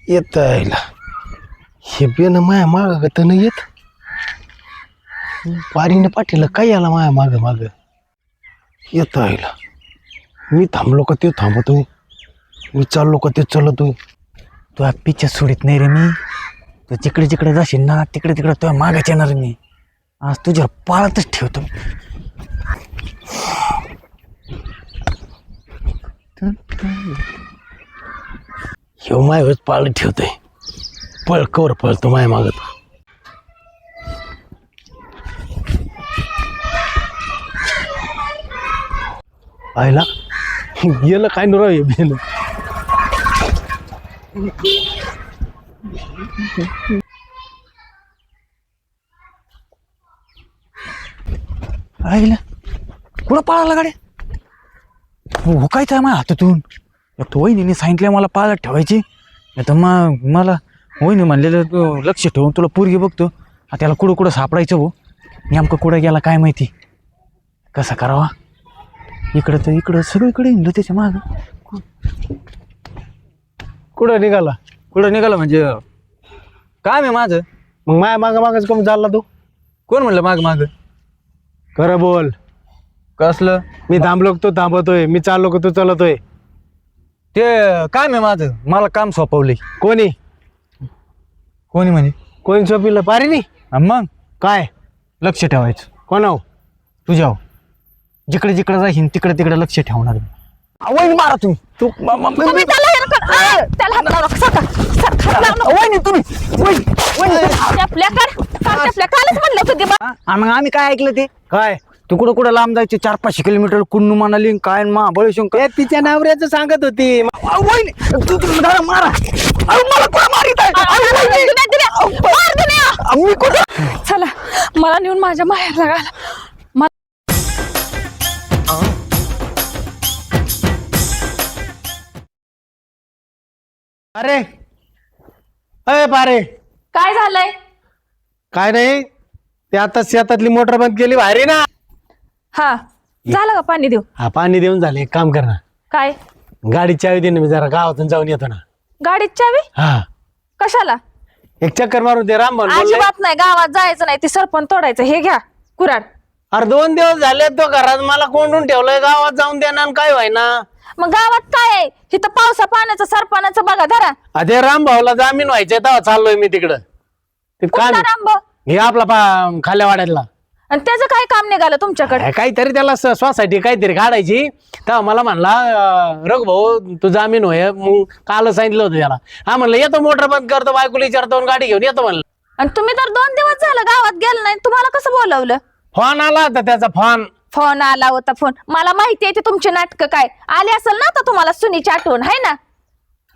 येत हे बेन माया माग तर नाही येत. वारीने पाठीला काय याला माया माग माग येत आईला. मी थांबलो का ते थांबतोय, मी चाललो का ते चालतोय. तू पिच्छा सोडित नाही रे मी. तू जिकडे जिकडे जाशील ना तिकडे तिकडे तुझ्या मागायच येणार मी. आज तुझ्या पाळतच ठेवतो. ह्यो माय होत पाळत ठेवतोय. पळ कवर पळतो माया मागत. आईला गेलं काय न राव बेन. आईला कुठं पळाला गाड्या? हुकायचं माझ्या हातातून. एक तर वहिनीने सांगितलं मला पाळत ठेवायची. नाही तर मग मला वहिनी म्हणलेलं तू लक्ष ठेवून तुला पोरगी बघतो. त्याला कुठं कुठं सापडायचं हो. नेमकं कुठं गेला काय माहिती. कसा करावा. इकडं तर इकडं सगळीकडे हिंडलो त्याच्या माग. कुठं निघाला? कुठं निघालं म्हणजे काम आहे माझं. मग माया माग मागच कमी चालला तू? कोण म्हणलं माग माग? खरं बोल. कसलं? मी थांबलो का तू थांबतोय, मी चाललो का तू चालतोय? ते काम आहे माझं. मला काम सोपवलंय. कोणी कोणी म्हणे? कोणी सोपिलं? पारीनी? मग काय लक्ष ठेवायचं कोणाव? तुझ्यावर. जिकडे जिकडे जाशील तिकडे तिकडे लक्ष ठेवणार मी. वहिनी मारा तुम्ही. तू तुम्ही त्याला हात लावू नका. वहिनी तुम्ही कालच म्हणलं होतं ते मग आम्ही काय ऐकलं ते? काय तू कुठं कुठं लांब जायचे 400-500 किलोमीटर. कुन्नू मनाली काय महाबळेश्वर. ते तिच्या नवऱ्याचं सांगत होती. वहिनी तू जरा मारा. मला कुठं मारित आहे? मी कुठं? चला मला नेऊन माझ्या माहेरला घाला. अरे अय पारे, काय झालंय? काय नाही ते आता शेतातली मोटर बंद केली भारी ना. हा झालं का पाणी देऊ? हा पाणी देऊन झाले. एक काम कर ना, काय? गाडी चावी दे ना, मी जरा गावातून जाऊन येतो ना. गाडीत चावी? हा कशाला? एक चक्कर मारून दे. राम भाऊ बोलले. अजिबात नाही, गावात जायचं नाही. ते सरपण तोडायचं. हे घ्या कुराड. अरे 2 दिवस झाले तो घरात मला कोंडून ठेवलंय. गावात जाऊन देणार आणि काय व्हायना. मग गावात काय आहे? इथं पावसा पाण्याचं सरपणाचं बघा धरा. अरे राम भाऊला जामीन व्हायचंय तेव्हा चाललोय मी तिकडं. ते काम कुठला रामभाऊ? हे आपला खाल्या वाड्यातला. आणि त्याचं काय काम निघालं तुमच्याकडे? काहीतरी त्याला सोसायटी काहीतरी काढायची. तेव्हा मला म्हणला रघु भाऊ तू जामीन होय. मग काल सांगितलं होतं त्याला. हा म्हणलं येतो, मोटर बंद करतो, बायकोला विचारतो, गाडी घेऊन येतो म्हणलं. आणि तुम्ही तर 2 दिवस झालं गावात गेलं नाही. तुम्हाला कसं बोलवलं? फोन आला होता त्याचा. फोन आला होता. फोन मला माहिती आहे. ते तुमचे नाटक काय आले असेल ना, तर तुम्हाला सुनीची आठवण आहे ना.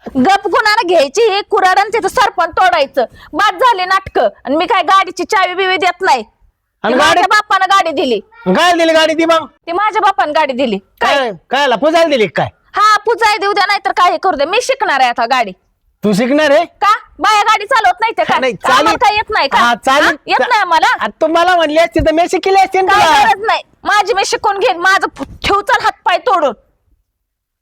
गप गुणाला घ्यायची हे कुराडान त्याचं सरपण तोडायचं. बाद झाले नाटक. आणि मी काय गाडीची चावी बिवी देत नाही. आणि माझ्या बापानं गाडी दिली. काय दिली गाडी ती? मग ती माझ्या बापानं गाडी दिली. काय काय पुजायला दिली काय? हा पुजाय देऊ द्या, नाही तर काय करू दे. मी शिकणार आहे आता गाडी. तू शिकणार आहे का? बाया गाडी चालवत नाही ते काय? आम्हाला काय येत नाही का? येत नाही आम्हाला. तुम्हाला म्हणली असती तर मी शिकली असते. काय गरज नाही. माझी मी शिकून घेईन. माझं ठेवचाल हात पाय तोडून.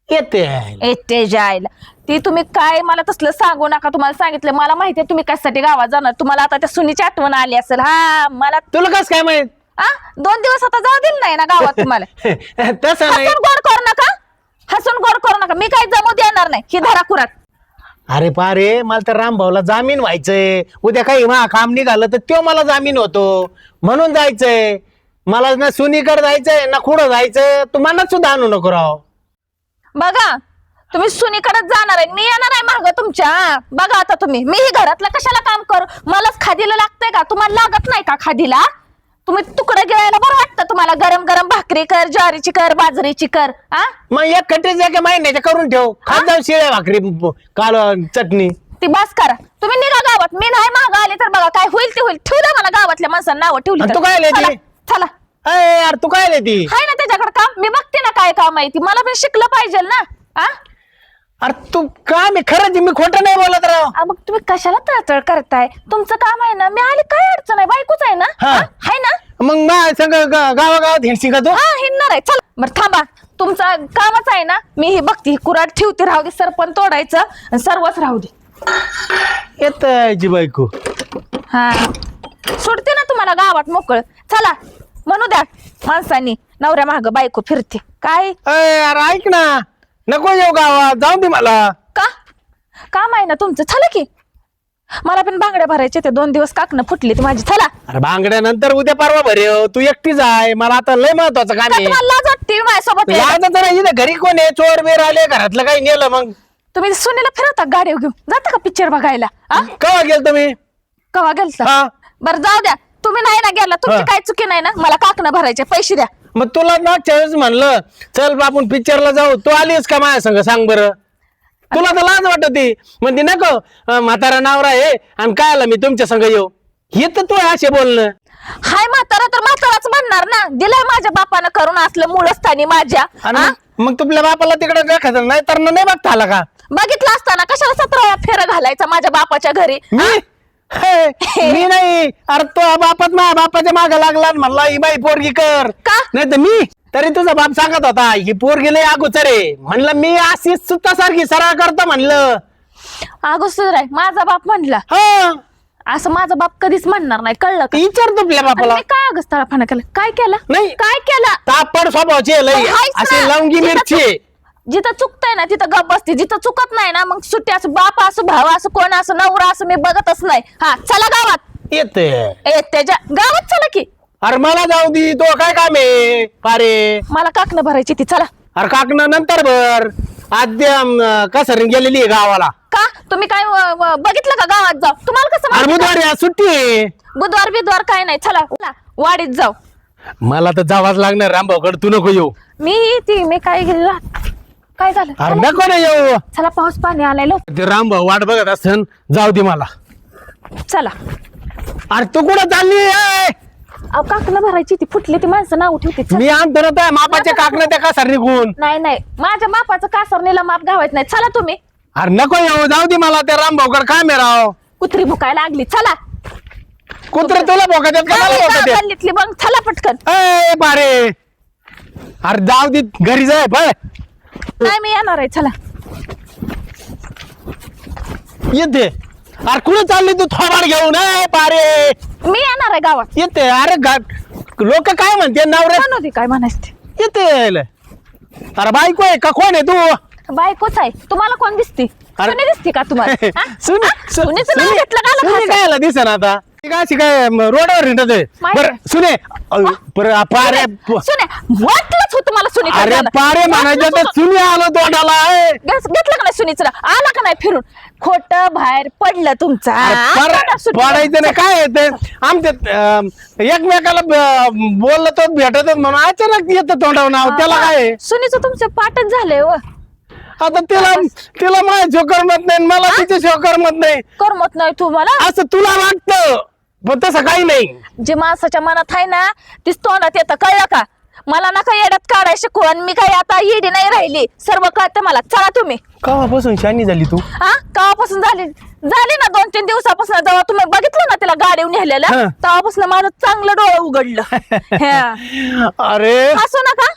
येते जायला ती. तुम्ही काय मला तसलं सांगू नका. तुम्हाला सांगितलं, मला माहितीये तुम्ही कशासाठी गावात जाणार. तुम्हाला आता त्या सुनीची आठवण आली असेल. हा मला तुला कस काय माहित? 2 दिवस आता जाऊ दिलं नाही ना गावात तुम्हाला. तसं नाही. हसून गोड करू नका. हसून गोड करू नका. मी काही जमू देणार नाही. ही धरा कुरात. अरे पारे, मला तर राम भाऊला जामीन व्हायचंय. उद्या काही काम निघालं तर तो मला जामीन होतो म्हणून जायचंय. मला ना सुनीकडे जायचंय ना कुठं जायचंय. तू मनात सुद्धा आणू नको राव. बघा तुम्ही सुनीकडेच जाणार आहे. मी येणार आहे माग तुमच्या. बघा आता तुम्ही. मी ही घरातलं कशाला काम करू? मलाच खादीला लागतंय का? तुम्हाला लागत नाही का खादीला? तुम्ही तुकडं गिळायला बरं वाटतं तुम्हाला. गरम गरम भाकरी कर, ज्वारीची कर, बाजरीची कर. मग एक कट्टे एका महिन्याच्या करून ठेव. खात जाऊ शिळ्या भाकरी, काल चटणी. ती बस करा. तुम्ही निघा गावात. मी नाही माग आले तर बघा काय होईल ते होईल. ठेवू द्या मला गावातल्या माणसांना नावं ठेवली. तू काय लेती? चला. यार तू काय लेती? हाय ना त्याच्याकडे काम. मी बघते ना काय काम आहे ती. मला पण शिकलं पाहिजे ना. अरे तू काय, मी खरंच मी खोटं नाही बोलत राव. मग तुम्ही कशाला तळतळ करताय? तुमचं काम आहे ना. मी आले काय अडचण आहे? बायकोच आहे ना. हाय ना. मग माझ्या संग गावागावात हिंडशी का तू? हा हिंडणार आहे. चल बरं थांबा. तुमचं कामच आहे ना. मी ही बघते. ही कुराड ठेवते. राहू दे सरपण तोडायचं. सर्वच राहू दे. येत जी बायको. हा सोडते ना तुम्हाला गावात मोकळ. चला म्हणू द्या माणसांनी नवऱ्या माग बायको फिरते काय. अरे ऐक ना, नको येऊ गावात, जाऊ दे मला. का काम आहे ना तुमचं. चला की मला पण बांगड्या भरायचे ते 2 दिवस काकणं फुटली ती माझी. चला अरे बांगड्यानंतर उद्या परवा भरेव, तू एकटीच आहे, मला आता लय महत्वाचं काम का आहे. तुम्हाला लाज वाटते माझ्यासोबत यायला? लाजच नाही, इथं घरी कोण आहे, चोर बेर आले, घरातलं काही नेलं मग तुम्ही सुनेला फिरवता गाडी घेऊन जाता का पिक्चर बघायला. कवा गेल तुम्ही? कवा गेलता? हा. बरं जाऊ द्या, तुम्ही नाही ना गेला, तुमची हा. काय चुकी नाही ना. मला काकणं भरायचे पैसे द्या. मग तुला मागच्या वेळेस म्हणलं चल बा आपण पिक्चरला जाऊ, तू आलीस का माझ्या संग सांग बरं. तुला तर लाज वाटती, म्हणते नको म्हातारा नावरा आहे आणि काय आला मी तुमच्या संग येऊ. हे तर तू असे बोलणं. हाय म्हातारा तर म्हाताराच म्हणणार ना. दिलंय माझ्या बापानं करून असलं मूळस्थानी माझ्या. आणि हा? मग तुझ्या बापाला तिकडे दाखवत नाही तर नाही बघता आला का? बघितलं असताना कशाला 17 फेरा घालायचा माझ्या बापाच्या घरी. मी मी नाही. अरे तो बापात माझ्या बापाच्या मागे लागला आणि म्हणला ही बाई पोरगी कर. का? नाही तर मी तरी तुझा बाप सांगत होता ही पोरगी लय अगोचर आहे. म्हणलं मी अशी सुतासारखी सरळ करतो म्हणलं. अगोदर आहे माझा बाप म्हणला. हा असं माझा बाप कधीच म्हणणार नाही, कळलं का? विचार तुझ्या आणि बापाला. मी काय अगस्ताळापणा केला? काय केलं? नाही. काय केलं? तापड स्वभावची आहे लय, हायच ना. अशी लवंगी मिरची आहे. जिथं चुकतंय ना तिथं गप बसते, जिथं चुकत नाही ना मग सुट्टी असं बाप असं भाव असं कोण असं नवरा असं मी बघतच नाही. हा चला गावात. येते. ए त्याच्या गावात चला की. अरे मला जाऊ दे, तो काय काम आहे पारे. मला काकणं भरायची ती. चला. अरे काकणं नंतर भर, आद्य कसर गेलेली आहे गावाला. का तुम्ही काय बघितलं का गावात जाऊ? तुम्हाला कसं अरे माहिती? बुधवारी आज सुट्टी आहे. बुधवार बिधवार काय नाही. चला चला, वाडीत जाऊ. मला तर जावाच लागणार रामभाऊकडे, तू नको येऊ. मी काय गेलो काय झालं? अरे नको ना येऊ. चला पाऊस पाणी आलाय लो. ते रामभाऊ वाट बघत असन, जाऊ दे मला. चला. अरे तू कुठं चालली आहे? अहो काकणं भरायची ती फुटली ती माणसं नाव ठेवते. चला. मी आणतो ना त्या मापाचे काकणं त्या कसर निघून. नाही माझ्या बापाचं कासरणीला माप गावायचं नाही. चला तुम्ही. अरे नको येऊ, जाऊ दे मला. त्या रामभाऊकडे काम आहे राव. कुत्री भुकायला लागली. चला. कुत्र तुला भोकत आहेत का मला भोकत आहेत? गल्लीतली बघ. चला पटकन. ए बारे, अरे जाऊ दे घरी जाय पण. नाही मी येणार आहे. चला. येते. अरे कुठं चालली तू थोबाड घेऊन? ए बारे मी येणार आहे गावात. येते. अरे लोक काय म्हणते नवरे म्हणू दे काय म्हणायचं ते. येते. अरे बायको आहे का कोण आहे तू? बायकोच आहे. तुम्हाला कोण दिसती? अरे- सुने दिसती का तुम्हाला? हा? सुनी हा? सुनेचं नाव घेतलं का आलं खायचं? काय दिसत आता ती काय अशी काय रोडावर हिंडत आहे. माहिती- बरं सुने पारे. सुने वाटलंच होतं मला सुनी अरे पारे म्हणायचं तर सुनी आलो तोंडाला. ए. घेतलं का नाही सुनीचं नाव? आला का नाही फिरून? खोट बाहेर पडलं तुमचं. अरे आता सुट्टी- पडायचं नाही काय येते आमच्या एकमेकाला बोललं तर भेटत म्हणून अचानक येतं तोंडावर नाव. त्याला काय आहे? सुनीचं तुमचं पाठच झालंय व. आता तिला माझ्या शो करमत नाही, मला तिचे शो करमत नाही करमत नाही तुम्हाला. असं तुला वाटतं, पण तसं काही नाही. जे माणसाच्या मनात आहे ना तीच तोंडात येतं, कळलं का? मला नका येड्यात काढाय शिकू. आणि मी काही आता येडी नाही राहिली, सर्व कळतं मला. चला तुम्ही. केव्हापासून शानी झाली तू? हा केव्हापासून झाली ना 2-3 दिवसापासून. जेव्हा तुम्ही बघितलं ना तिला गाडीवर नेलेलं हा. तेव्हापासून माझं चांगलं डोळं उघडलं. हा. अरे हसू नका.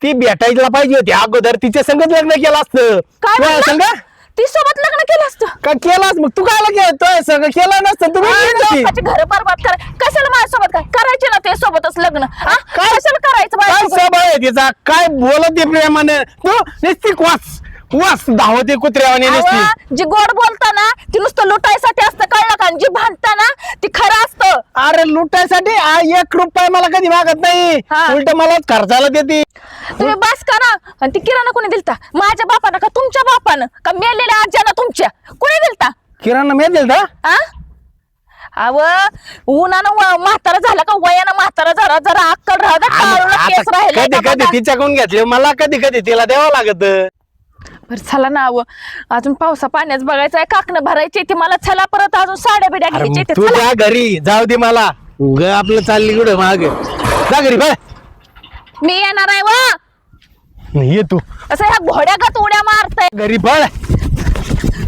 ती भेटायला पाहिजे होती अगोदर, तिच्या संगत लग्न केलं असतं. काय तुझ्या म्हणला? संग ती सोबत लग्न केलं असतं. का केलास मग? तू काय सगळं केलं नसतं तुम्ही. घर बरबाद कर. कशाला माझ्यासोबत काय करायचे ना ते सोबतच लग्न? हा? काय? कशाला करायचं काय माझ्यासोबत? स्वभाव आहे तिचा? काय बोलते प्रेमाने तू? नुसती वास धावते कुत्र्यावाने नुसती. अहो, जी गोड बोलताना ती नुसतं लुटायसाठी असतं, कळलं का? आणि जी भांडताना ती खरं असतं. अरे लुटायसाठी 1 रुपया मला कधी मागत नाही, हा. उलट मला खर्चाला देते. तुम्ही बस करा. आणि ती किराणा कोणी दिलता? माझ्या बापानं का तुमच्या बापानं का मेलेल्या आज्यानं तुमच्या? कोणी दिलता? किराणा मिळेल का? हा? अव उन्हानं म्हातारा झाला का वयानं म्हातारा झाला, जरा अक्कल राहू द्या. काळूला केस राहिले कधी का कधी बघा. तिच्याकडून घेतले, मला कधी कधी तिला द्यावं लागत. बरं चला ना. अजून पावसा पाण्याच बघायचं आहे, काकणं भरायची ती मला. चला परत अजून साड्या बिड्या घ्यायच्या तू चला. जा घरी, जाऊ दे मला. उग आपलं चालली कुठं माग. जा घरी बाय. मी येणार आहे व. ये तू असं ह्या घोड्यागत उड्या मारताय. घरी पळ.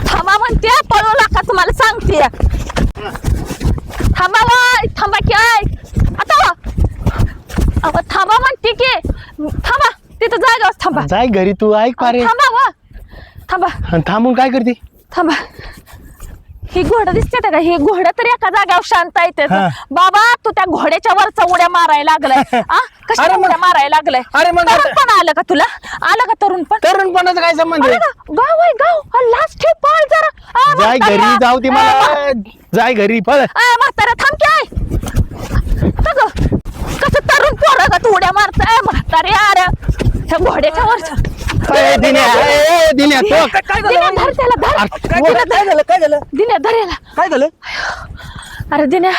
थांबा म्हणते, पळू नका तुम्हाला सांगते. थांबा व. थांबा की आता व. अहो थांबा म्हणते की. थांबा तिथं जागा थांबा. जाय घरी तू. ऐक पारे. थांबा व. थांबा आणि थांबून काय करते? थांबा. ही घोडं दिसते का? हे घोडं तर एका जागेवर शांत आहे त्याचं. हा. बाबा तू त्या घोड्याच्या वरचा उड्या मारायला लागलाय. कशा अरे मग- उड्या मारायला लागलाय? अरे मग तरुण पण आलं का तुला? आलं का तरुण पण? तरुणपणाचा काय संबंध अरे आहे? ना, गाव आहे गाव. लास्ट ठेव पाळ जरा. जाय म्हाताऱ्या. घरी जाऊ दे मला. जाय घरी पळ. म्हातारा थांब काय? कसं तरुण पोरं का तू उड्या मारताय म्हातारे? अरे ह्या घोड्याच्या वरच्या ए, दिन्या, ए, दिन्या, तो दिन्या, धर त्याला, धर. काय झालं दिन्या, धर याला. काय झालं? अरे दिन्या,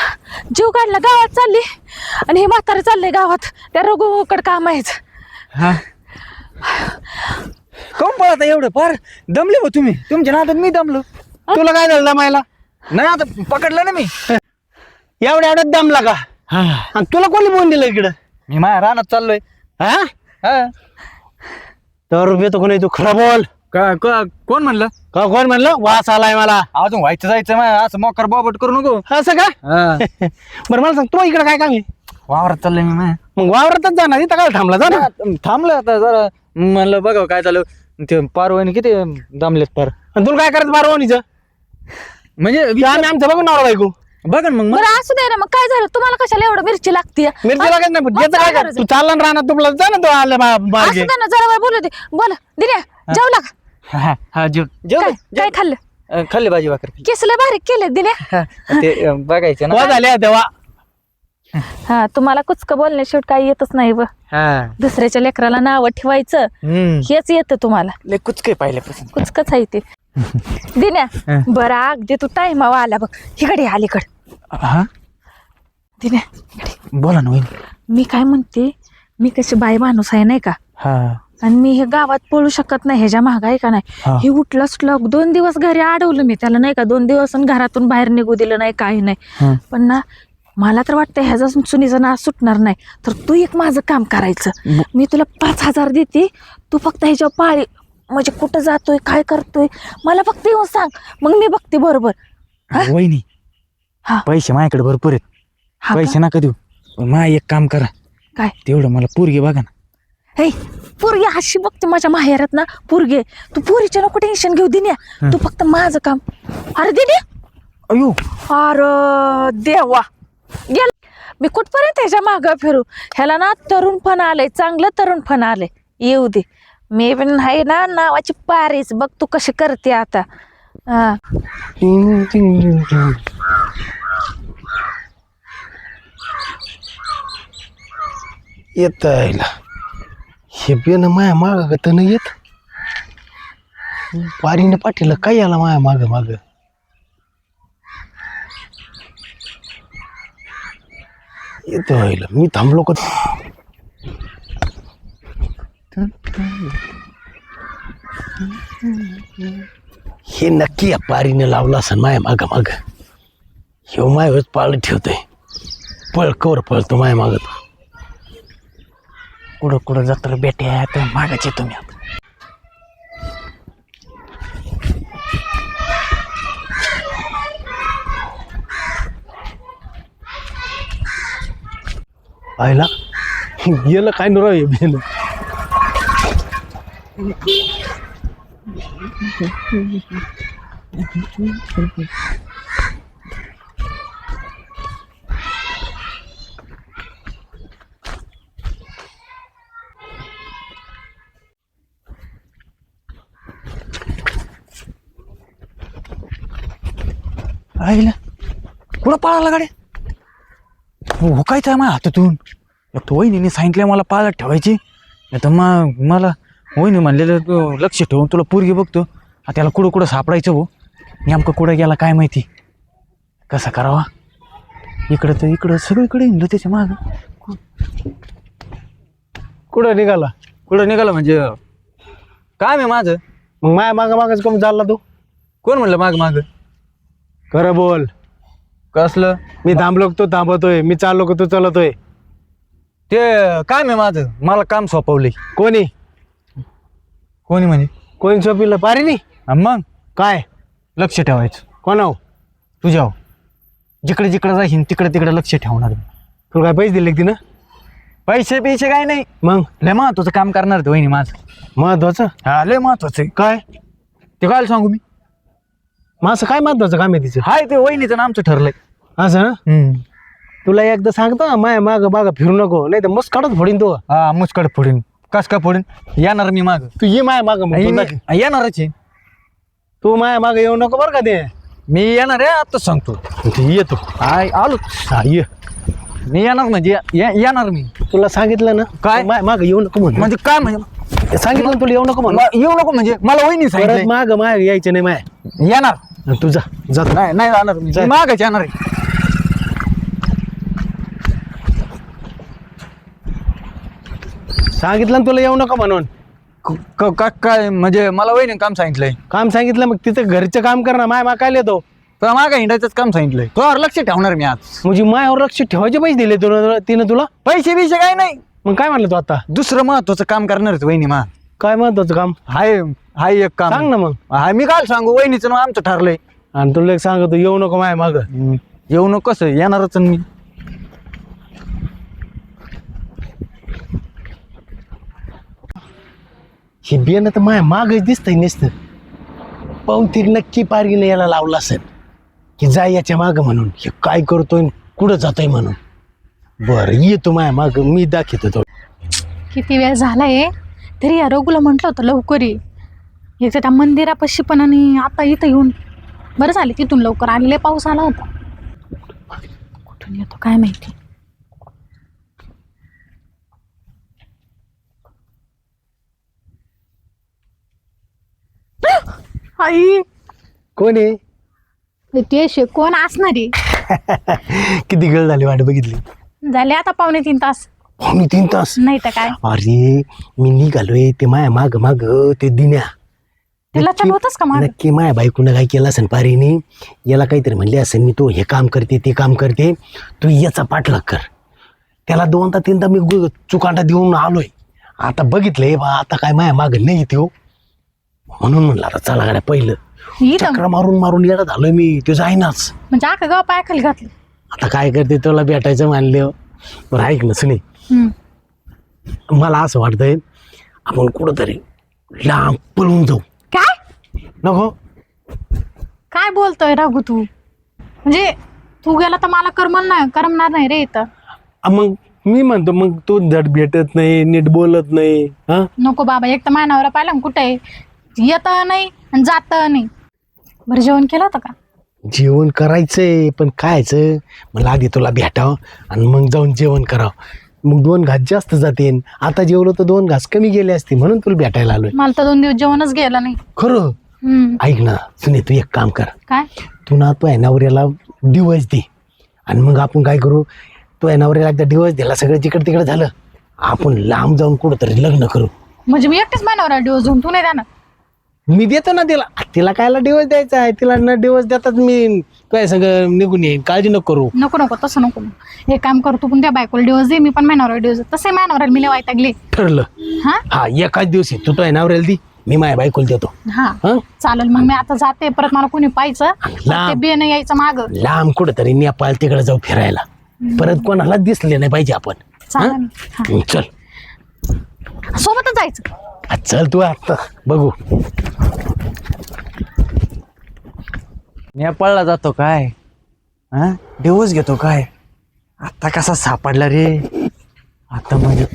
जीव काढला, गावात चालली आणि हे म्हातारं चाललंय गावात. त्या रघुकड काम आहेच. हा कोण पळत एवढं फार दमले हो तुम्ही. तुमच्या नादात मी दमलो. तुला काय झालं दमायला? नाही आता पकडलं ना मी. एवढ्या एवढ्यात दमला का? आणि तुला कोणी बोलून दिलं इकडं? मी माझ्या रानात चाललोय. हा हा तर येतो कोणी? तू खरं बोल. कोण म्हणलं? का कोण म्हणलं? वास आलाय मला. अजून व्हायचं जायचं असं मोकर बाबट करू नको. असं का? बरं मला सांग, तू इकडे काय काम आहे? वावरात चाललंय मी मग वावरतच जाणार, इथं काय थांबला? जा ना. थांबलं आता जरा. म्हणलं बघा काय झालं. ते पारवानी किती दमलेत पार. आणि तुला काय करायचं बारवानीचं? म्हणजे आम्ही आमचं बघू नवरा बायको. बघा ना मग बरं असू दे ना, मग काय झालं? तुम्हाला कशाला एवढं मिरची लागते? मिरची लागत नाही, पण याचं काय कर? तू चालला ना राहणार, तुला जा ना, तो आलं असू मार्गे. दे ना, जरा वेळ बोलू दे. बोल दिन्या, जेवला का? हा काय खाल्लं? खाल्ली भाजी भाकर. केसला बारीक केले दिन्या. ते बघायचं वा ना. झाले तेव्हा. हा तुम्हाला कुचक बोलण्या शेवट काही येतच नाही ब. हा दुसऱ्याच्या लेकराला नाव ठेवायचं हेच येतं तुम्हाला. लय कुचके पाहिल्यापासून. कुचकच आहे ते. दिन्या बरं अगदी तू टाइमावा आला बघ. इकडे अलीकड. हा दिन्या बोला ना. मी काय म्हणते, मी कशी बाई माणूस आहे नाही का, हा आणि मी हे गावात पळू शकत नाही. ह्याच्या महाग आहे का नाही. हा. हे उठलं सुटलं 2 दिवस घरी अडवलं मी त्याला नाही का. 2 दिवस आणि घरातून बाहेर निघू दिलं नाही, काही नाही. पण ना मला तर वाटतं ह्याचा सुनीचं नाव सुटणार नाही. तर तू एक माझं काम करायचं. मी तुला 5,000 देते. तू फक्त ह्याच्या पाळी म्हणजे कुठं जातोय काय करतोय मला फक्त येऊन सांग, मग मी बघते बरोबर. वहिनी हा. पैसे माझ्याकडे भरपूर आहेत. हा का? पैसे नका देऊ. मा एक काम करा. काय? तेवढं मला पोरगी बघा ना. हे पोरगी अशी बघते माझ्या माहेरात ना. पोरगी तू पोरीच्या नको टेन्शन घेऊ दिन्या. तू फक्त माझं काम. अरे दिन्या, अयो अरे देवा गेल. मी कुठपर्यंत ह्याच्या मागं फिरू. ह्याला ना तरुणपण आलंय, चांगलं तरुणपण आलंय. येऊ दे. मी पण आहे ना नावाची पारीच. बघ तू कशी करते आता. हा येत हे बेन माया माग तर नाही येत. पारीने पाठीला काय आला माया माग माग. येत मी थांबलो का? हे नक्की या पारीने लावला असं माया माग माग. हे माय पाळत ठेवतोय. पळ कवर पळतो माया मागत. कुठं कुठं जात बेट्या तर मागायचे तुम्ही. पाहिला गेलं काय न राव बेन. आईला कुठं पळाला गाड्या? हो काय आहे माझ्या हातातून. एक तर वहिनीने सांगितलं मला पाळत ठेवायची. नाही तर मला वहिनी म्हणलेलं तू लक्ष ठेवून तुला पोरगी बघतो. त्याला कुठं कुठं सापडायचं भाऊ. नेमकं कुठं गेला काय माहिती. कसा करावा. इकडं तर इकडं सगळीकडे हिंडलो त्याच्या माग. कुठं निघाला? कुठं निघाला म्हणजे काय आहे माझं. मग माया माग मागच कमी चालला तू? कोण म्हणलं माग माग? खरं बोल. कसलं? मी थांबलो तो थांबतोय, मी चाललो का तू चालतोय? ते काम आहे माझं. मला काम सोपवलंय. कोणी कोणी म्हणजे? कोणी सोपिलं? पारीनी? मग काय लक्ष ठेवायचं कोणाव? तुझ्यावर. जिकडे जिकडे जाशील तिकडे तिकडे लक्ष ठेवणार. तुला काय पैसे दिले तिनं? पैसे पैसे काय नाही. मग लय महत्वाचं काम करणार ते वहिनी माझं. महत्वाचं हा लय महत्वाचं आहे. काय? ते काय सांगू मी. मग असं काय महत्वाचं काम आहे तिचं? हाय ते वहिनीचं आमचं ठरलंय. असं ना? तुला एकदा सांगतो माय माग माग फिरू नको, नाही तर मस्त काढत फोडीन तू. हा मुस्कड फोडीन. कस का फोडीन? येणार मी माग. तू ये माय माग, येणारच आहे. तू माय माग येऊ नको बरं का ते. मी येणार आहे आता सांगतो. येतो. हाय आलो. हा ये. मी येणार म्हणजे येणार मी. तुला सांगितलं ना काय? माय माग येऊ नको म्हणून. म्हणजे काय म्हणजे सांगितलं ना तुला येऊ नको म्हणून. येऊ नको म्हणजे मला वहिनी परत सांगितलं माग माग यायचं नाही माय. येणार. तुझा जात नाही नाही जाणार मी. मागच येणार आहे. सांगितलं ना तुला येऊ नको म्हणून. काय म्हणजे मला वहिनी काम सांगितलंय. काम सांगितलं मग तिथं घरचं काम कर ना. माय मा काय येतो तर मागं हिंडायचंच काम सांगितलंय. तुझ्यावर लक्ष ठेवणार मी आज. म्हणजे मायावर लक्ष ठेवायचे पैसे दिले तुला तिनं तुला? पैसे बिशे काय नाही. मग काय म्हणलं तू आता? दुसरं महत्वाचं काम करणार आहे वहिनी मा. काय महत्वाचं काम? हाय हाय एक काम सांग ना मग. हाय मी काय सांगू, वहिनीचं नाव आमचं ठरलंय. आणि तुला एक सांगतो, येऊ नको माय माग. येऊ नको कसं येणारच मी. हे बियाणं तर माय मागच दिसतंय नुसतं. बहुतेक नक्की पारगीने याला लावला असेल की जाय याच्या माग म्हणून. हे काय करतोय कुठं जातोय म्हणून. बरं येतो माय माग, मी दाखवतो तो. किती वेळ झालाय तरी या रघुला म्हटलं होतं लवकर ये. एक त्या मंदिरापाशी पण आणि आता इथं येऊन बरं झाले तिथून लवकर आलेले. पाऊस आला होता. कुठून येतो काय माहिती. आई कोण आहे? ते कोण असणार आहे? किती गळ झाली वाट बघितली. झाले आता 2.5 तास. 3 तास? नाही तर काय. अरे मी निघालोय ते माया माग माग ते दिन्या. तिला चढवतच का माग? नक्की माया बायकोनं काय केलं असेल पारीने. याला काहीतरी म्हणले असेल मी तो हे काम करते ते काम करते, तू याचा पाठलाग कर. त्याला 2दा 3दा मी चुकांडा देऊन आलोय. आता बघितलंय बा आता काय माया माग नाही येतो म्हणून म्हणलं आता चला गाड्या पहिलं चक्र मारून मारून येडा झालोय मी. तो जाईनाच. म्हणजे आखा गाव पायाखाली घातलं. आता काय करते तुला भेटायचं मानले. बरं ऐक ना सुनी, मला असं वाटतंय आपण कुठंतरी लांब पळून जाऊ. काय नको? काय बोलतोय राघू तू? म्हणजे तू गेला तर मला करमणार नाही रे इथं. मग मी म्हणतो मग तू धड भेटत नाही, नीट बोलत नाही. हा नको बाबा, एक तर मानावर पाहिलं ना कुठे येत नाही आणि जात नाही. बरं जेवण केलं होतं का? जेवण करायचंय पण खायचं मला आधी तुला भेटावं आणि मग जाऊन जेवण करावं. मग 2 घास जास्त जाते. आता जेवलो तर 2 घास कमी गेले असते म्हणून तुला भेटायला आलोय. मला तर 2 दिवस जेवणच गेलं नाही. खरं? ऐक ना सुने, तू एक काम कर. काय? तू ना तो नवऱ्याला डिवोर्स दे आणि मग आपण काय करू, तो नवऱ्याला एकदा डिवोर्स दिला, सगळं जिकडे तिकडे झालं, आपण लांब जाऊन कुठंतरी लग्न करू. म्हणजे मी एकटेच मानावर दिवस घेऊन तू नाही जाणार? मी देतो ना तिला. तिला कायला डिवोर्स द्यायचा आहे? तिला न डिवोर्स देतात मी काय सगळं निघून येईन. काळजी नको करू. नको तसं नको. एक काम कर, तू पण त्या बायकोला दिवस दे, मी पण मानावर दिवस. तसे मानावर मी वायतागले. ठरलं? हा हा एकाच दिवशी तू तो नवऱ्याला दी, मी माझ्या बायकोला देतो. हा चालेल. मग मी आता जाते, परत मला कोणी पाहायचं ते बियाणं यायचं माग. लांब कुठंतरी नेपाळ तिकडे जाऊ फिरायला. परत कोणाला दिसले नाही पाहिजे आपण. चालेल. हा. चल सोबतच जायचं. चल तू आता बघू. नेपाळला जातो काय? हा दिवस घेतो काय? आता कसा सापडला रे? आता म्हणजे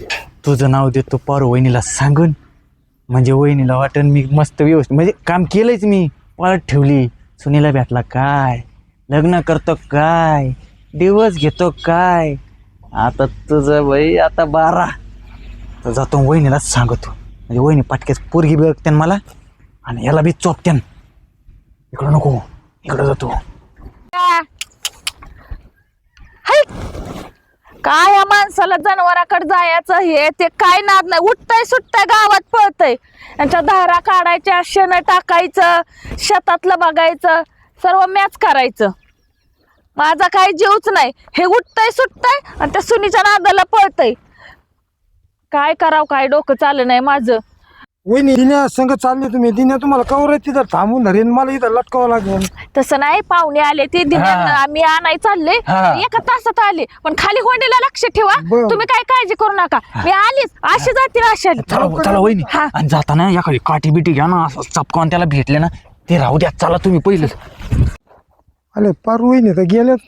तुझं नाव देतो पार वहिनीला सांगून, म्हणजे वहिनीला वाटन मी मस्त व्यवस्थित म्हणजे काम केलंच मी. पळत ठेवली. सुनीला भेटला काय? लग्न करतो काय? दिवस घेतो काय? आता तुझं बाई आता 12 तर जातो वहिनीलाच सांगतो. म्हणजे वहिनी पाटक्याच पोरगी बघते मला आणि याला बी चोपत्यान. इकडं नको, इकडं जातो. काय या माणसाला जनावराकडे जायचं हे ते काय नाद नाही. उठतय सुटतय गावात पळतय. यांच्या धारा काढायच्या, शेण टाकायचं, शेतातलं बघायचं, सर्व मॅच करायचं. माझा काही जीवच नाही. हे उठतय सुटतय आणि त्या सुनीच्या नादाला पळतय. काय करावं, काय डोकं चाललं नाही माझं. वहिनी दिन्या संग चालले तुम्ही. दिन्या तुम्हाला कवर तिथं थांबून धरेन, मला इथं लटकावं लागेल. तसं नाही, पाहुणे आले ते दिन्यांना आम्ही आणाय चालले. एका तासात आले, पण खाली होंडीला लक्ष ठेवा. बरं. तुम्ही काय काळजी करू नका. मी आलीच, अशी जातील अशा. चला वहिनी. आणि जाताना एखादी काठी बिटी घ्या ना, असं चपकावून त्याला भेटले ना ते राहू द्या, चला तुम्ही पहिले. अरे पार वहिनी तर गेलेत.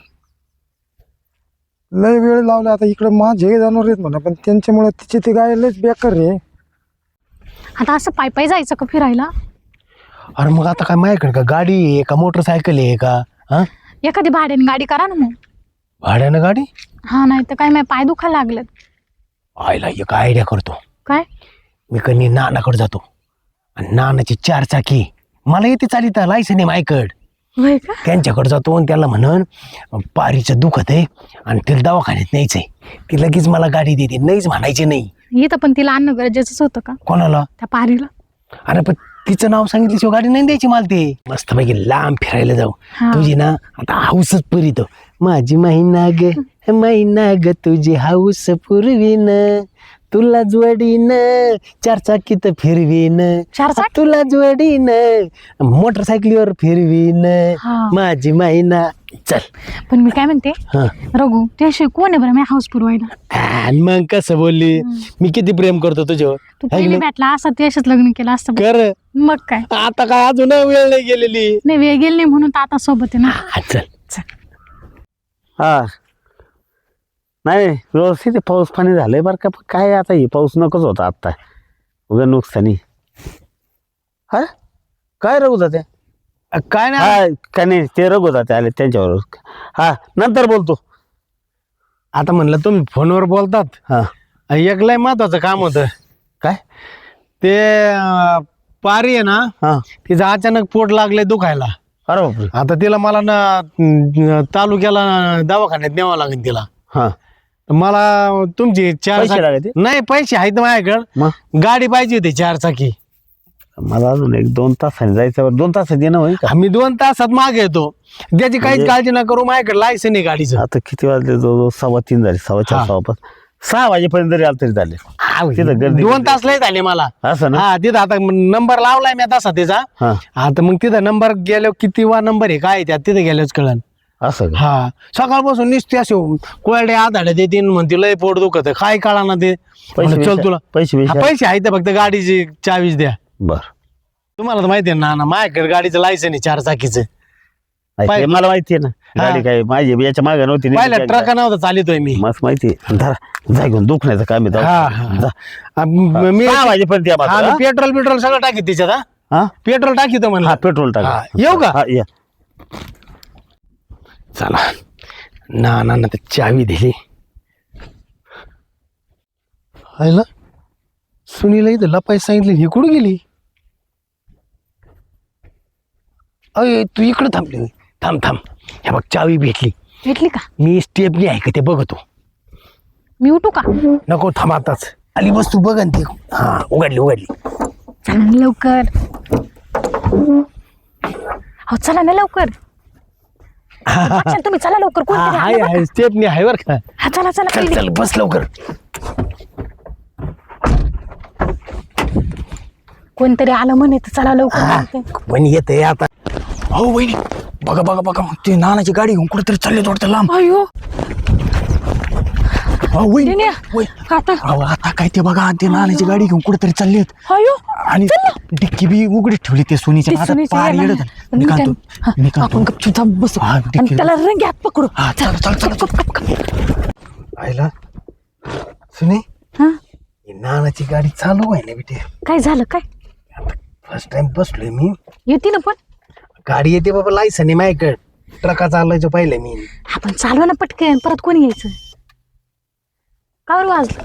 लय वेळ लावला आता इकडे माझे जाणार आहेत म्हणा, पण त्यांच्यामुळे तिचे ते गाय लयच बेकार रे. आता असं पाय पाय जायचं का फिरायला? अरे मग आता काय माझ्याकडे का गाडी आहे का मोटरसायकल आहे का? हा, एखादी भाड्याने गाडी करा ना मग. भाड्यानं गाडी? हा, नाही तर काय माझे पाय दुखायला लागलेत. आईला एक आयडिया करतो. काय? मी कधी नानाकडे जातो आणि नानाची 4 चाकी मला येते चालिता, लायसन आहे माझ्याकडे. होय का? त्यांच्याकडे जातो आणि त्याला म्हणन पारीचं दुखत आहे आणि तिला दवाखान्यात न्यायचंय. ती लगेच मला गाडी देते, नाहीच म्हणायचे नाही. इथं पण तिला आणणं गरजेचंच होतं का? कोणाला? त्या पारीला. अरे पण तिचं नाव सांगितल्याशिवाय गाडी नाही द्यायची मला. ते मस्त पैकी लांब फिरायला जाऊ. हा. तुझी ना आता हाऊसच पुरीत माझी महिना ग तुझी हाऊस पुरवीन, तुला जोडीन 4 चाकीत फिरवीन, 4 चाकी? तुला जोडीन मोटरसायकलीवर फिरवीन हा. माझी महिना. चल. पण मी काय म्हणते, हा. रघु त्याशिवाय कोण आहे बरं मी हाऊस पुरवायला? आणि मग कसं बोलली, मी किती प्रेम करतो तुझ्यावर. तू है की पहिले नाही? भेटला असं त्याच्यात लग्न केलं असतं. कर. मग काय? आता काय अजून वेळ नाही गेलेली. नाही, वेळ गेली नाही म्हणून तर आता सोबत आहे ना. हा, चल. हा नाही व्यवस्थित पाऊस पाणी झालंय बरं का. पण काय आता हे पाऊस नकोच होता आत्ता, उगा नुकसानी. हा काय रघु जाते? काय ना हा काय नाही, ते रघु जाते आले त्यांच्यावर. हा नंतर बोलतो. आता म्हणलं तुम्ही फोनवर बोलतात. हा एक लय महत्वाचं काम होतं. काय? ते पारी आहे ना, हा तिचं अचानक पोट लागले दुखायला. अरे बापरे. आता तिला मला ना तालुक्याला दवाखान्यात न्यावं लागेल तिला. हा तर मला तुमची 4 पैसे लागते? नाही, पैसे आहेत माझ्याकडे. मग गाडी पाहिजे होती 4 चाकी. मला अजून 1-2 तासांनी जायचं. 2 तासात येणं होईल का? मी 2 तासात मागे येतो. त्याची काहीच म्हणजे- काळजी न करू, माझ्याकडे लायसन आहे गाडीचं. आता किती वाजले? 3:15 झाले, 4:15 हा. 5:15 6 वाजेपर्यंत जरी आलं तरी झाले. तिथं गर्दी 2 तास लय झाले मला. असं ना. हा, तिथं आता नंबर लावलाय मी तसा त्याचा. हा आता मग तिथं नंबर गेल्यावर किती वा नंबर आहे काय त्यात तिथे गेल्याच कळन. असं का? हा, सकाळपासून निसते असे कोरडे आधाडे देतीन म्हणते लय पोट दुखत आहे. काय कळा ना ते. म्हणलं, चल तुला पैसे हा, पैसे आहेत फक्त गाडीची चावीज द्या. बर. तुम्हाला तर माहिती आहे ना माझ्याकडे गाडीचं लायसन आहे 4 चाकीचं. हे मला माहिती आहे ना. हा. गाडी काय माझी याच्या मागे नव्हती. पहिला ट्रक नव्हता चालितोय मी. मस्त माहिती आहे. धरा जा घेऊन दुखण्याचं काम आहे. हा, जाऊ. हा. जा. मी 6 वाजेपर्यंत या मात्र, हा? पेट्रोल सगळं टाकीत त्याच्यात. हा, हा पेट्रोल टाकीतो हा म्हणलं. पेट्रोल टाका. हा, येऊ का? हा या. चला ना ते चावी दिली. आयला सुनीला इथं लपाय सांगितलं, ही कुठं गेली? अय तू इकडं थांबली होय. थांब. हे बघ चावी भेटली. भेटली का? मी स्टेपनी आहे का ते बघतो. मी उठू का? नको थांब, आताच आली बस तू बघ ती. हा, उघडली. चला ना लवकर. हो चला ना लवकर. अच्छा, तुम्ही चला लवकर. कोणतरी आलं बरं का? आहे स्टेपनी आहे बर का. हा, चला पहिले. चल बस लवकर. कोणतरी आलं म्हणे तर चला लवकर म्हणते. पण येते आता. हो वहिनी, बघा मग ते नानाची गाडी घेऊन कुठेतरी चालले वाटतं लांब. अयो हो वहिनी, दिन्या, आता अहो, आता काय ते बघा, ते नानाची गाडी घेऊन कुठेतरी चाललेत अयो आणि डिक्की बी उघडी ठेवली ते सोनीच्या. ते आता सुनीचं पार येणार. येडं झालं. मी मी काय- काढतो, हा, मी काढतो. आपण गपचूप जाऊन बसू हा, आणि डिक्की- त्याला रंग्यात पकडू. हा, चल. गप. आयला सुनी, हा, ही नानाची गाडी चालू आहे ना बिटे. काय झालं? काय फर्स्ट टाइम बसलोय मी. येते ना पण. गाडी येते बाबा, लायसन आहे माझ्याकडे. ट्रका चालवायचं पाहिलं मी. आपण चालवा ना पटकन, परत कोणी यायचं? का बरं वाजलं?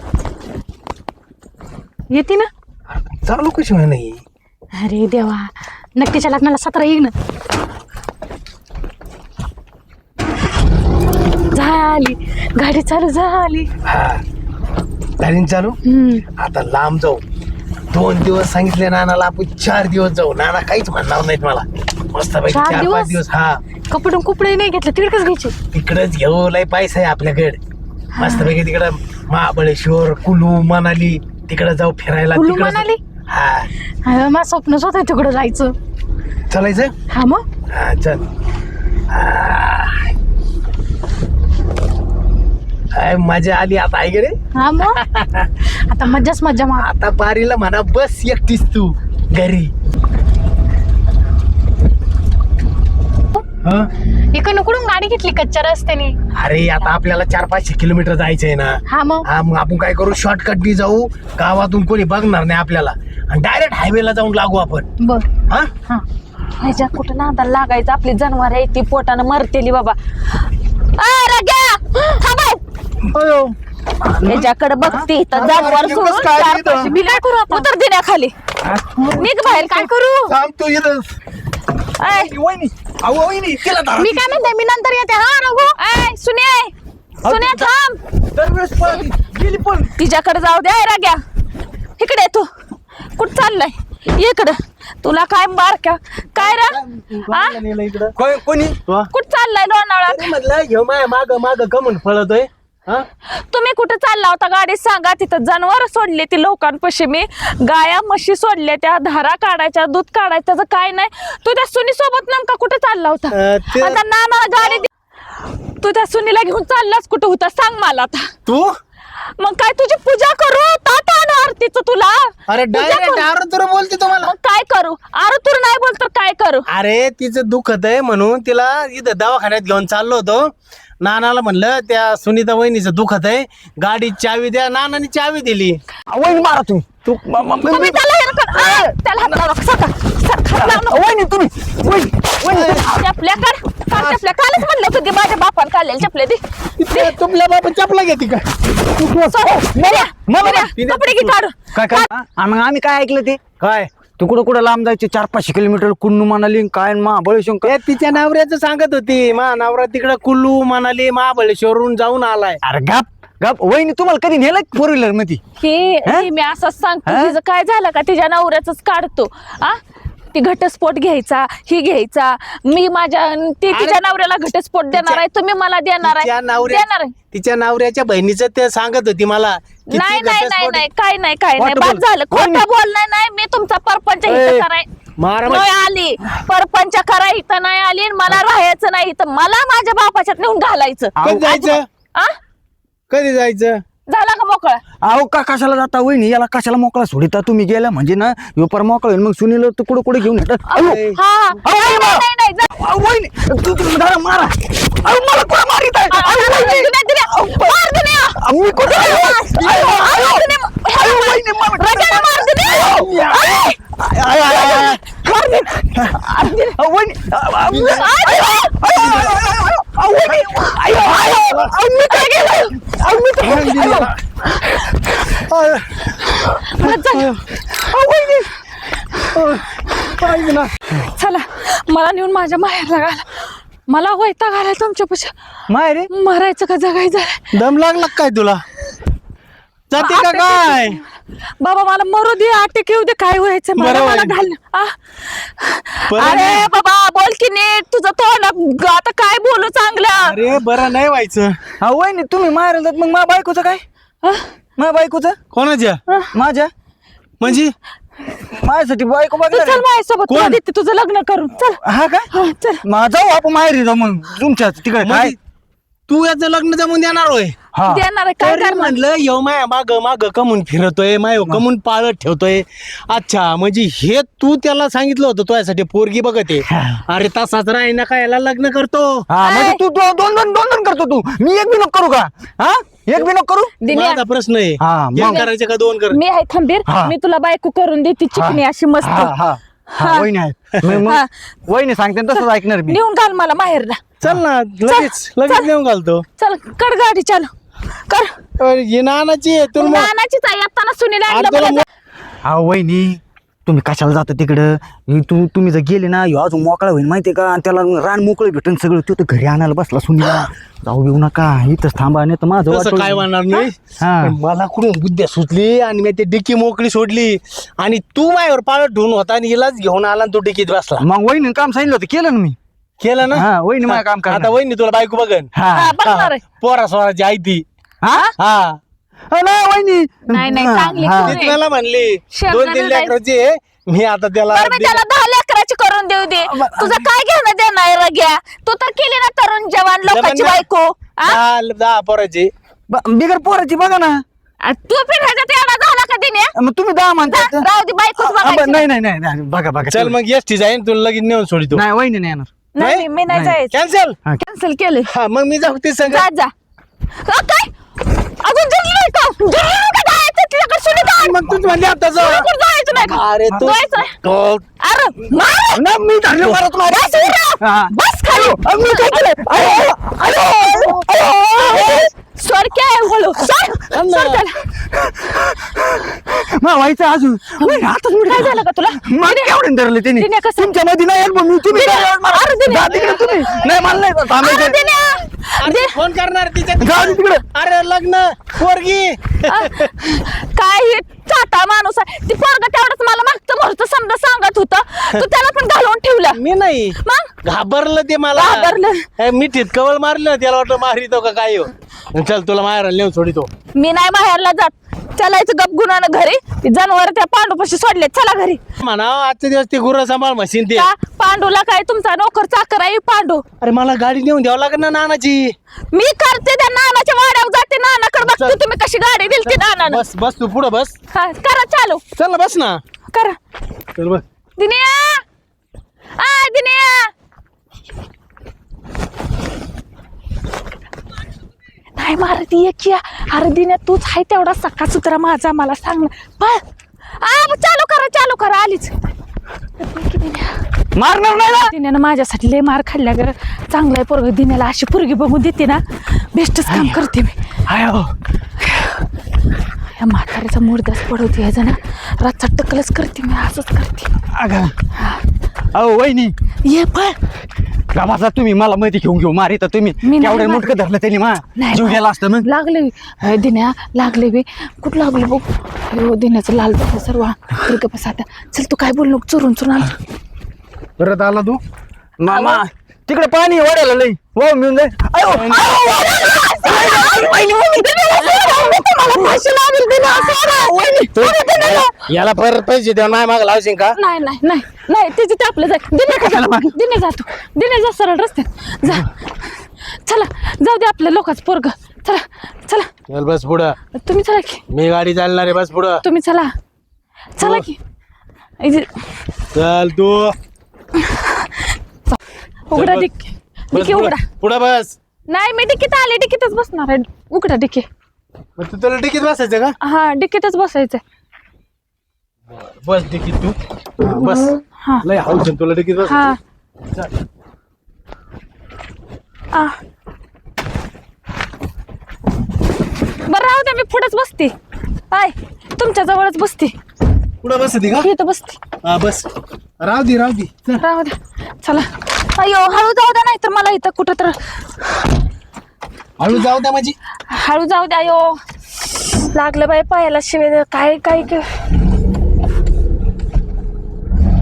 येते ना. चालू कशी होय नाही? अरे देवा, नक्कीच्या लग्नाला 17 येईन. झाली गाडी चालू झाली. हा, गाडी चालू. आता लांब जाऊ. 2 दिवस सांगितले नानाला, आपण 4 दिवस जाऊ. नाना काहीच म्हणणार नाहीत मला. मस्त पैकी 4 4-5 दिवस? दिवस. हा, कपडे नाही घेतले, तिकडच घ्यायचे. तिकडच घेऊ. लय पैसा आहे आपल्याकडे. मस्त पैकी तिकडं महाबळेश्वर, कुलू, मनाली तिकडे जाऊ फिरायला. कुलू, तिकडं- मनाली? हा, माझं स्वप्नच होतं तिकडं जायचं. चालायचं. हा मग. हा, चल. काय मजा आली आता आहे गे रे. हा मग आता मज्जाच मज्जा मार. आता पारीला म्हणा बस एकटीच तू घरी. इकडनं कुठून गाडी घेतली कच्च्या रस्त्याने? अरे आता आपल्याला 400-500 किलोमीटर जायचंय ना. हा मग मग आपण काय करू, शॉर्टकटनी जाऊ, गावातून कोणी बघणार नाही आपल्याला, आणि डायरेक्ट हायवेला जाऊन लागू आपण. बर. हा ह्याच्या कुठं नादाला लागायचं, आपली जनावर आहे ती पोटानं मरतेली बाबा. याच्याकडे बघते तर जनावर सोडून 4 पैसे मी काय करू आता? उतर देण्याखाली निघ बाहेर. काय करू? तू इथं ऐ, मी काय म्हणते, मी नंतर येते. हा रघु. ऐ, सुने थांब. तिच्याकडे जाऊ दे. राग्या इकडे तू कुठं चाललाय? इकडं तुला काय बारक्या काय रा कोणी कुठं चाललाय लोणावळा? म्हटलं घेऊ माय माग माग कमून फळतोय. तुम्ही कुठं चालला होता? गाडीत सांगा. तिथं जनावर सोडले ती लोकांपाशी, मी गाया म्हशी सोडल्या, त्या धारा काढायच्या, दूध काढायचं, त्याचं काय नाही. तू त्या सुनी सोबत नेमका कुठं चालला होता? आता नाना गाडी तू त्या सुनीला घेऊन चाललास कुठं होता सांग मला आता. तू मग काय तुझी पूजा करू? ताट आण आरतीचं तुला. अरे पूजा डायरेक्ट करू. आरुतुर बोलते तुम्हाला. मग काय करू? आरतूर नाही बोल तर काय करू? अरे तिचं दुखत आहे म्हणून तिला इथं दवाखान्यात घेऊन चाललो होतो. नानाला म्हणलं त्या सुनीता वहिनीचं दुखत आहे, गाडी चावी द्या. नानाने चावी दिली. वहिनी मारा तुम्ही. तुम्ही त्याला हे नका- आ, त्याला हात लावू नका. सरका. हात लावू नका. वहिनी तुम्ही चपल्या चपल्या कालच म्हणलं होतं की माझ्या बापान काढलेल्या चपल्या दे. तुपल्या बाबा चपला घेते का? कपडे घे काढून. काय मग आम्ही काय ऐकलं ते? काय तू कुठं लांब जायचे 400-500 किलोमीटर कुन्नू मनाली काय महाबळेश्वर. ते तिच्या नवऱ्याचं सांगत होती. नवरा तिकडं कुल्लू मनाली महाबळेश्वरहून जाऊन आलाय. अरे गप वहिनी तुम्हाला कधी नेलं 4 व्हीलर मध्ये? हे मी असंच सांगतो. हा? तिचं काय झालं का तिच्या नवऱ्याच काढतो. आ ती घटस्फोट घ्यायचा, ही घ्यायचा. मी ती तिच्या नवऱ्याला घटस्फोट देणार आहे, तुम्ही मला देणार आहे. देणार आहे. तिच्या नवऱ्याच्या बहिणीचं ते सांगत होती मला. किती नाही नाही नाही घटस्फोट- नाही काय नाही काय नाही. खोटं बाद बोल. झालं. खोटं बोलणार नाही. मी तुमचा परपंच इथं कराय मारा नाही आली. परपंच करा इथं नाही आली आणि मला राहायचं नाही इथं. मला माझ्या बापाच्यात नेऊन घालायचं. कधी जायचं? आ कधी जायचं? झाला का मोकळा? अहो कशाला जाता वहिनी, याला कशाला मोकळा सोडिता तुम्ही? गेला म्हणजे ना यो पर मोकळा होईल. मग सुनील तर कुठे घेऊन येतात. हा नाही नाही नाही जा. वहिनी जरा मारा. अहो मला कुठं मारित आहे? मार दे ना. मी कुठं वहिनी मला रग्याला मार दे ना. चला मला नेऊन माझ्या माहेरला घाला. मला वैताग आलाय तुमच्यापाशी. माय रे मरायचं का जगायचं? दम लागला काय तुला? जाते का काय? बाबा मला मरू दे, अटक येऊ दे, काय व्हायचं मला. बरं मला होईल. घाल. बरं अरे नाही. बाबा बोल की नीट. तुझं तोंड आता काय बोलू चांगलं. अरे बरं नाही व्हायचं. हा वहिनी तुम्ही मारायला जात, मग माझ्या बायकोचं काय? माझ्या बायकोचं कोणाच्या? माझ्या म्हणजे माझ्यासाठी बायको तू बघणार चल आहे. माझ्यासोबत, कोण? तुला देते तुझं लग्न करून. चल हा का? हा, चल. जाऊ आपण माहेरी जाऊ मग तुमच्या तिकडे काय? म्हणजे तू याचं लग्न जमून देणार होय? हा देणार आहे काय तरी करणार? म्हणलं यो माया माग माग कमून फिरतोय, माय कमून पाळत ठेवतोय. अच्छा म्हणजे हे तू त्याला सांगितलं होतं तुझ्यासाठी पोरगी बघते. अरे तसाच राही ना काय याला लग्न करतो. हा म्हणजे तू दोन करतो तू. मी एक बी नको करू का? हा एक बी नको करू. दिन्या, माझा प्रश्न आहे. हा, मग. एक करायचे का 2 कर? मी आहे खंबीर. हा. मी तुला बायको करून देते चिकनी अशी मस्त. हा हा हा वहिनी आहे. मग हा. वहिनी सांगते ना तसंच ऐकणार मी. नेऊन घाल मला माहेरला. चल ना लगेच नेऊन घालतो. चल कर गाडी चालू कर. अरे, ही नानाची आहे तुला मग- नानाचीच आहे. येताना सुनीला आज आणलं तुला मला. हा वहिनी तुम्ही कशाला जाता तिकडं? तुम्ही जर गेले ना ह्यो अजून मोकळा होईल माहितीये का? आणि त्याला रान मोकळं भेटून सगळं. तो तर घरी आणायला बसला सुनीला. जाऊ देऊ नका इथंच थांबा, नाही तर माझं तसं वाटोळं. काय म्हणणार नाही. हा. पण मला कुठून बुद्ध्या सुचली आणि मी ते डिक्की मोकळी सोडली आणि तू माझ्यावर पाळत ठेवून होता आणि हिलाच घेऊन आला आणि तो डिक्कीत बसला. मग वहिनी काम सांगितलं होतं केलं ना मी. केलं ना? हा वहिनी माझं काम आता करणार. वहिनी तुला बायको बघन. हा, बघणार आहे. पोरा स्वराची आई ती. हा हा नाही वहिनी नाही, नाही, हा, चांगली हा. पोर. तीच मला म्हणली शेंगदाणा 2-3 लेकराची आहे. मी आता त्याला बरं मी त्याला 10 लेकराची करून देऊ दे. तुझं काय घेणं देणं आहे रग्या? तू तर केली ना तरुण जवान लोकांची जवान ना. बायको. आ? 10 पोराची. बिगर पोराची बघा ना. तू पण ह्याच्यात येणं झाला का दिन्या? मग तुम्ही 10 म्हणता. राहू दे बायकोच बघायची. नाही नाही नाही नाही, बघा बघा चल मग एसटी जाईन तुला लगेच नेऊन सोडितो. नाही वहिनी नाही येणार. नाही मी नाही जायचं. कॅन्सल. कॅन्सल केले. हा मग मी जाऊ ते संग. जा जा. काय अजून जमलं नाही का? जमलं नाही का जायचं तिच्याकडे सुनीता? मग तूच म्हणले आता जाऊ. सुनीकडे जायचं नाही का? अरे तू जायचं नाही. तो- अरे मार. ना, मी धरलं परत मारा. बस इथं. हा. बस खाली. मी काय केलं? सर काय बोलू सर त्याला. व्हायचं अजून काय झालं का तुला? मग केवढे धरले त्यांनी दिन्या कसं? तुमच्या मध्ये नाही येत, मग मी तुम्ही दिन्या, काय मारा? अरे दिन्या. जा तिकडे तुम्ही. नाही मला नाही अरे थांबायचं. दिन्या. अरे फोन करणार तिच्या जा तिकडे. अरे लग्न पोरगी. काय हे चाटा माणूस आहे. ती पोरग तेवढंच मला मागचं मोरचं समजा सांगत होतं. तू त्याला पण घालवून ठेवलं. मी नाही मग घाबरलं ते मला. घाबरलं. हे मिठीत कवळ मारलं त्याला वाटलं मारितो का काय हो. चल तुला मारायला नेऊन सोडितो. मी नाही माहेरला जात. चलायचं गप गुणानं घरी. ती जनावर त्या पांडूपाशी सोडले. चला घरी. म्हणा आजचे दिवस ते गुरं सांभाळ मशीन ते. का पांडूला काय तुमचा नोकर चाकर आहे पांडू? अरे मला गाडी नेऊन द्यावं लागेल ना नानाची. मी करते त्या नानाच्या वाड्यावर जाते. नानाकडे बघते तुम्ही कशी गाडी दिली नानानं. बस बस तू पुढं बस. हा, करा चालू चल ना बस ना. करा. चल बस. दिनिया दिनिया. नाही मारती एक. अरे दिन्या तूच आहे तेवढा सखा सुतरा माझा. मला सांग ना. चालू करा आलीच. मारणार नाही ना. दिन्यानं माझ्यासाठी लय मार खाल्ल्या ग. चांगला आहे पोरग. दिन्याला अशी पोरगी बघून देते ना. बेस्टच काम करते मी. आयो या म्हाताऱ्याचा मुर्दाच पडवते ह्याचा ना. रातचा टकलच करते मी. असंच करते. अगं अहो वहिनी ये पण गावाचा तुम्ही मला मध्ये घेऊन मारी तर तुम्ही मी नाही केवढे मारत. मुटकं धरलं त्यांनी मा नाही जीव गेला असतं मग. लागले दिन्या लागले बी. कुठं लागले बघ. हो दिन्याचं लाल झालं सर्व. बस आता चल तू काय बोल नको. चोरून आला. परत आला तू. मामा तिकडे पाणी ओढायला लई वाव मिळून जाईल. अयो याला परत पैसे द्या नाही माग लावशील का? नाही नाही नाही नाही तिथे ते आपलं जाय. दिने जातो. दिने जा सरळ रस्त्यात जा. चला जाऊ दे आपल्या लोकांच पोरग. चला चला चल बस पुढं. तुम्ही चला की. मी गाडी चालणार आहे बस पुढं. तुम्ही चला चला की. चल तू उघडा बस. डिक्की. बस डिक्की पुढं. उघडा. पुढं बस. नाही मी डिक्कीत आले. डिक्कीतच बसणार आहे. उघडा डिक्की. मग तू तुला तिकीट बसायचं का? हा डिक्कीतच बसायचंय. बस तिकीट तू. बस हा लय हाऊस तुला तिकीट बस. हा आ. बरं राहू द्या. मी पुढेच बसते. काय तुमच्या जवळच बसते. पुढं बसती का? इथं बसते. हा बस. राहू दे राहू दे. चल. राहू द्या. चला. अयो हळू जाऊ द्या. नाही तर मला इथं कुठं तर हळू जाऊ द्या माझी. हळू जाऊ द्या. अयो लागलं बाई पायाला शिवे. काय काय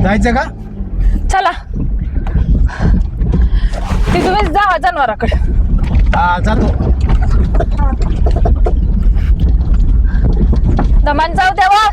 जायचं का? चला ते तुम्ही जावा जनावराकडे. हा जातो. दमान जाऊ द्यावा.